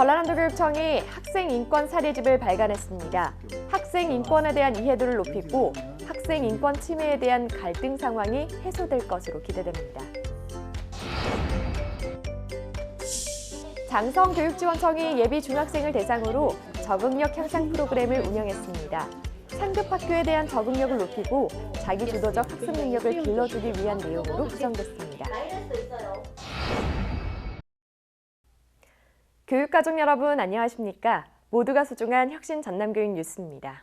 전라남도 교육청이 학생 인권 사례집을 발간했습니다. 학생 인권에 대한 이해도를 높이고 학생 인권 침해에 대한 갈등 상황이 해소될 것으로 기대됩니다. 장성교육지원청이 예비 중학생을 대상으로 적응력 향상 프로그램을 운영했습니다. 상급 학교에 대한 적응력을 높이고 자기주도적 학습 능력을 길러주기 위한 내용으로 구성됐습니다. 교육가족 여러분 안녕하십니까? 모두가 소중한 혁신 전남교육 뉴스입니다.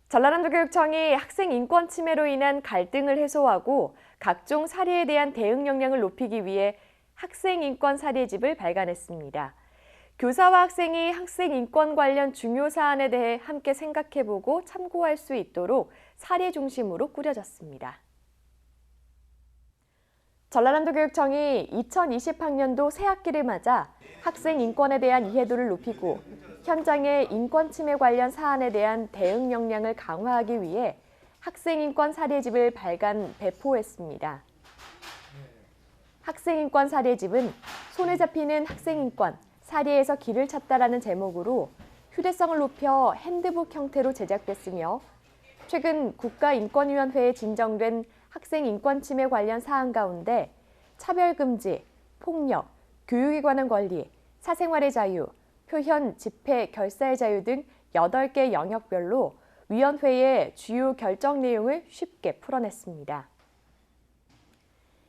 전라남도 교육청이 학생 인권 침해로 인한 갈등을 해소하고 각종 사례에 대한 대응 역량을 높이기 위해 학생 인권 사례집을 발간했습니다. 교사와 학생이 학생 인권 관련 중요 사안에 대해 함께 생각해보고 참고할 수 있도록 사례 중심으로 꾸려졌습니다. 전라남도 교육청이 2020학년도 새학기를 맞아 학생 인권에 대한 이해도를 높이고 현장의 인권 침해 관련 사안에 대한 대응 역량을 강화하기 위해 학생 인권 사례집을 발간 배포했습니다. 학생 인권 사례집은 손에 잡히는 학생 인권, 사례에서 길을 찾다라는 제목으로 휴대성을 높여 핸드북 형태로 제작됐으며 최근 국가인권위원회에 진정된 학생 인권 침해 관련 사안 가운데 차별금지, 폭력, 교육에 관한 권리, 사생활의 자유, 표현, 집회, 결사의 자유 등 8개 영역별로 위원회의 주요 결정 내용을 쉽게 풀어냈습니다.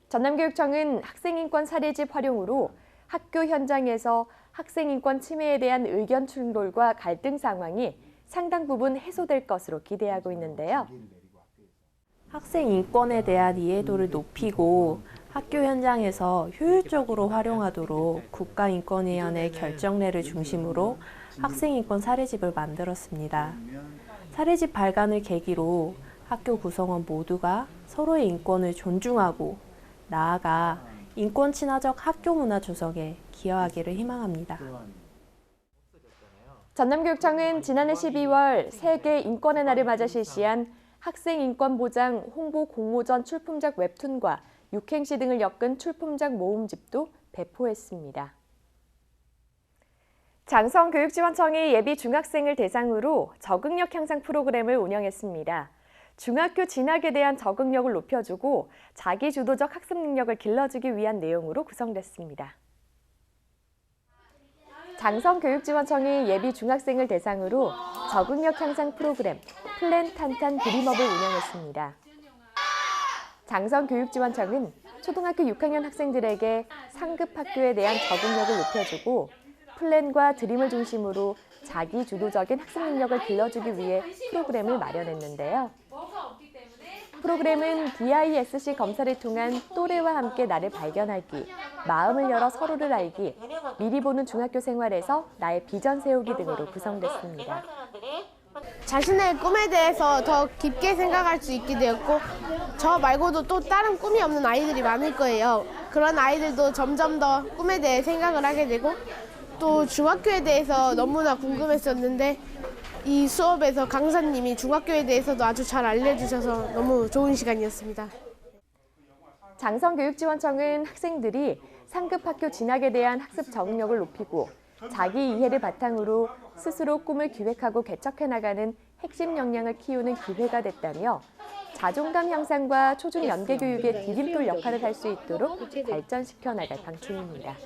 전남교육청은 학생인권 사례집 활용으로 학교 현장에서 학생인권 침해에 대한 의견 충돌과 갈등 상황이 상당 부분 해소될 것으로 기대하고 있는데요. 학생 인권에 대한 이해도를 높이고 학교 현장에서 효율적으로 활용하도록 국가인권위원회 결정례를 중심으로 학생인권 사례집을 만들었습니다. 사례집 발간을 계기로 학교 구성원 모두가 서로의 인권을 존중하고 나아가 인권 친화적 학교 문화 조성에 기여하기를 희망합니다. 전남교육청은 지난해 12월 세계 인권의 날을 맞아 실시한 학생 인권 보장 홍보 공모전 출품작 웹툰과 육행시 등을 엮은 출품작 모음집도 배포했습니다. 장성교육지원청이 예비 중학생을 대상으로 적응력 향상 프로그램을 운영했습니다. 중학교 진학에 대한 적응력을 높여주고 자기주도적 학습 능력을 길러주기 위한 내용으로 구성됐습니다. 장성교육지원청이 예비 중학생을 대상으로 적응력 향상 프로그램 플랜 탄탄 드림업을 운영했습니다. 장성교육지원청은 초등학교 6학년 학생들에게 상급 학교에 대한 적응력을 높여주고 플랜과 드림을 중심으로 자기주도적인 학습 능력을 길러주기 위해 프로그램을 마련했는데요. 프로그램은 DISC 검사를 통한 또래와 함께 나를 발견하기, 마음을 열어 서로를 알기, 미리 보는 중학교 생활에서 나의 비전 세우기 등으로 구성됐습니다. 자신의 꿈에 대해서 더 깊게 생각할 수 있게 되었고 저 말고도 또 다른 꿈이 없는 아이들이 많을 거예요. 그런 아이들도 점점 더 꿈에 대해 생각을 하게 되고 또 중학교에 대해서 너무나 궁금했었는데 이 수업에서 강사님이 중학교에 대해서도 아주 잘 알려주셔서 너무 좋은 시간이었습니다. 장성교육지원청은 학생들이 상급 학교 진학에 대한 학습 적응력을 높이고 자기 이해를 바탕으로 스스로 꿈을 기획하고 개척해 나가는 핵심 역량을 키우는 기회가 됐다며 자존감 향상과 초중 연계 교육의 디딤돌 역할을 할 수 있도록 발전시켜 나갈 방침입니다.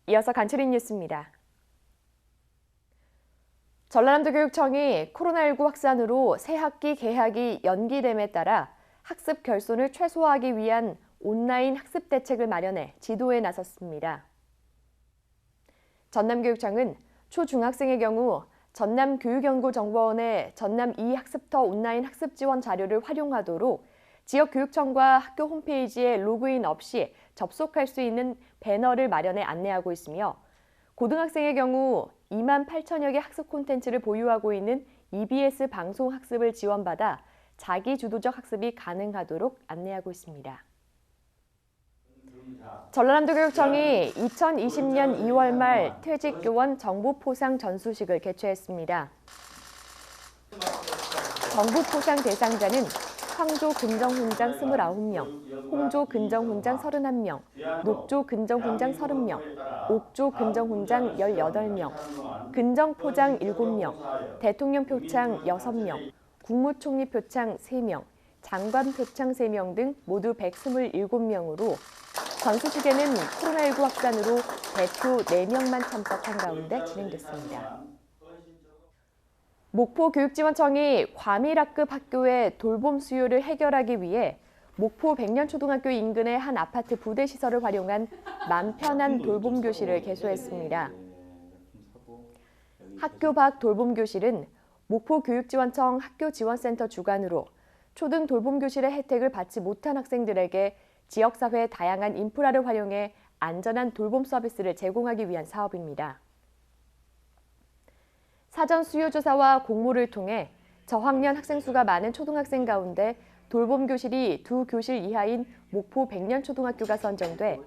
이어서 간추린 뉴스입니다. 전라남도 교육청이 코로나19 확산으로 새학기 개학이 연기됨에 따라 학습 결손을 최소화하기 위한 온라인 학습 대책을 마련해 지도에 나섰습니다. 전남교육청은 초중학생의 경우 전남교육연구정보원의 전남 이학습터 온라인 학습 지원 자료를 활용하도록 지역교육청과 학교 홈페이지에 로그인 없이 접속할 수 있는 배너를 마련해 안내하고 있으며 고등학생의 경우 2만 8천여 개 학습 콘텐츠를 보유하고 있는 EBS 방송 학습을 지원받아 자기주도적 학습이 가능하도록 안내하고 있습니다. 전라남도 교육청이 2020년 2월 말 퇴직교원 정보포상 전수식을 개최했습니다. 정보포상 대상자는 황조 근정훈장 29명, 홍조 근정훈장 31명, 녹조 근정훈장 30명, 옥조 근정훈장 18명, 근정포장 7명, 대통령 표창 6명, 국무총리 표창 3명, 장관 표창 3명 등 모두 127명으로 전수식에는 코로나19 확산으로 대표 4명만 참석한 가운데 진행됐습니다. 목포교육지원청이 과밀학급 학교의 돌봄 수요를 해결하기 위해 목포 백년초등학교 인근의 한 아파트 부대 시설을 활용한 맘 편한 돌봄교실을 개소했습니다. 학교 밖 돌봄교실은 목포교육지원청 학교지원센터 주관으로 초등 돌봄교실의 혜택을 받지 못한 학생들에게 지역사회의 다양한 인프라를 활용해 안전한 돌봄 서비스를 제공하기 위한 사업입니다. 사전 수요조사와 공모를 통해 저학년 학생 수가 많은 초등학생 가운데 돌봄교실이 2교실 이하인 목포 백년초등학교가 선정돼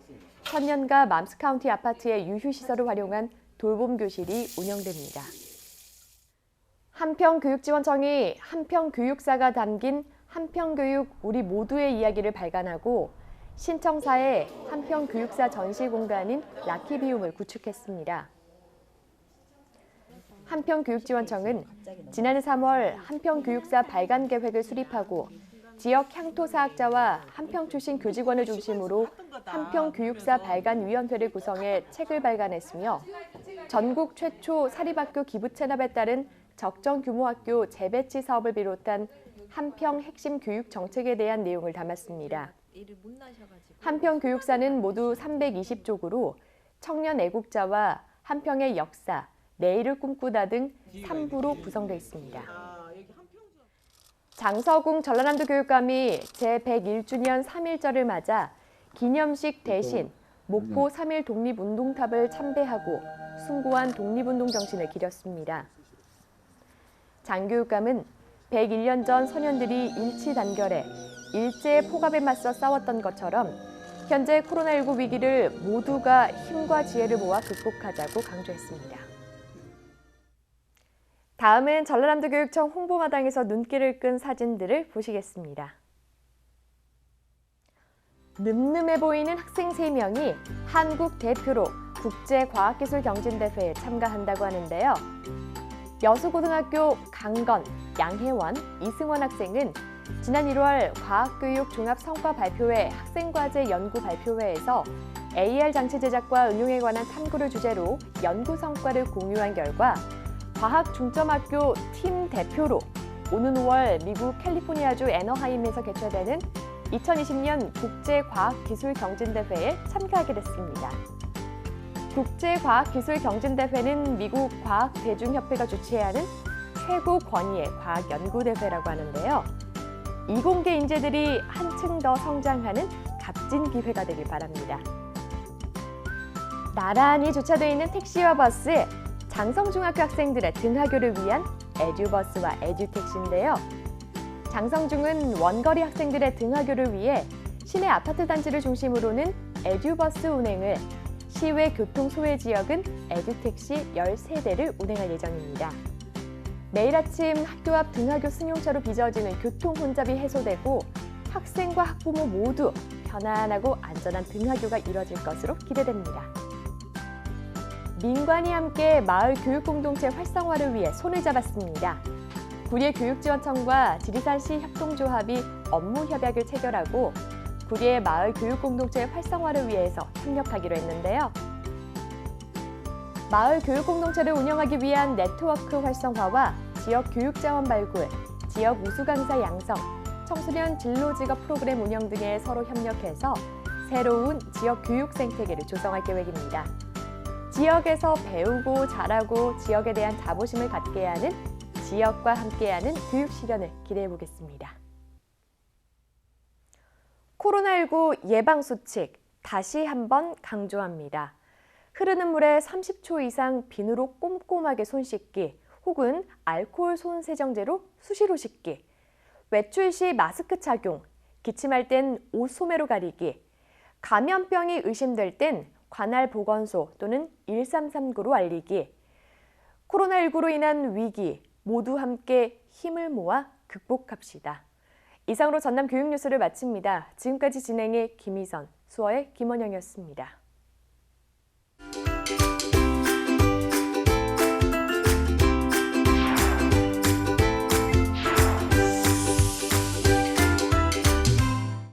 천년가 맘스카운티 아파트의 유휴시설을 활용한 돌봄교실이 운영됩니다. 한평교육지원청이 한평교육사가 담긴 한평교육 우리 모두의 이야기를 발간하고 신청사에 한평교육사 전시공간인 라키비움을 구축했습니다. 한평교육지원청은 지난해 3월 한평교육사 발간 계획을 수립하고 지역 향토사학자와 한평 출신 교직원을 중심으로 한평교육사 발간위원회를 구성해 책을 발간했으며 전국 최초 사립학교 기부 체납에 따른 적정 규모 학교 재배치 사업을 비롯한 한평 핵심 교육 정책에 대한 내용을 담았습니다. 한평교육사는 모두 320쪽으로 청년 애국자와 한평의 역사, 내일을 꿈꾸다 등 3부로 구성되어 있습니다. 장서궁 전라남도 교육감이 제101주년 3.1절을 맞아 기념식 대신 목포 3.1 독립운동탑을 참배하고 숭고한 독립운동 정신을 기렸습니다. 장 교육감은 101년 전 소년들이 일치 단결해 일제의 폭압에 맞서 싸웠던 것처럼 현재 코로나19 위기를 모두가 힘과 지혜를 모아 극복하자고 강조했습니다. 다음은 전라남도 교육청 홍보마당에서 눈길을 끈 사진들을 보시겠습니다. 늠름해 보이는 학생 3명이 한국 대표로 국제과학기술경진대회에 참가한다고 하는데요. 여수고등학교 강건, 양혜원, 이승원 학생은 지난 1월 과학교육 종합성과발표회 학생과제 연구발표회에서 AR 장치 제작과 응용에 관한 탐구를 주제로 연구 성과를 공유한 결과 과학중점학교 팀 대표로 오는 5월 미국 캘리포니아주 애너하임에서 개최되는 2020년 국제과학기술경진대회에 참가하게 됐습니다. 국제과학기술경진대회는 미국 과학대중협회가 주최하는 최고 권위의 과학연구대회라고 하는데요. 이공계 인재들이 한층 더 성장하는 값진 기회가 되길 바랍니다. 나란히 주차되어 있는 택시와 버스, 장성중학교 학생들의 등하교를 위한 에듀버스와 에듀택시인데요. 장성중은 원거리 학생들의 등하교를 위해 시내 아파트 단지를 중심으로는 에듀버스 운행을, 시외 교통 소외 지역은 에듀택시 13대를 운행할 예정입니다. 매일 아침 학교 앞 등하교 승용차로 빚어지는 교통 혼잡이 해소되고 학생과 학부모 모두 편안하고 안전한 등하교가 이뤄질 것으로 기대됩니다. 민관이 함께 마을 교육공동체 활성화를 위해 손을 잡았습니다. 구리교육지원청과 지리산시 협동조합이 업무 협약을 체결하고 구리의 마을 교육공동체 활성화를 위해서 협력하기로 했는데요. 마을 교육공동체를 운영하기 위한 네트워크 활성화와 지역 교육자원 발굴, 지역 우수 강사 양성, 청소년 진로 직업 프로그램 운영 등에 서로 협력해서 새로운 지역 교육 생태계를 조성할 계획입니다. 지역에서 배우고 자라고 지역에 대한 자부심을 갖게 하는 지역과 함께하는 교육 실현을 기대해 보겠습니다. 코로나19 예방수칙 다시 한번 강조합니다. 흐르는 물에 30초 이상 비누로 꼼꼼하게 손 씻기 혹은 알코올 손 세정제로 수시로 씻기, 외출 시 마스크 착용, 기침할 땐 옷 소매로 가리기, 감염병이 의심될 땐 관할 보건소 또는 1339로 알리기, 코로나19로 인한 위기 모두 함께 힘을 모아 극복합시다. 이상으로 전남 교육뉴스를 마칩니다. 지금까지 진행의 김희선, 수어의 김원영이었습니다.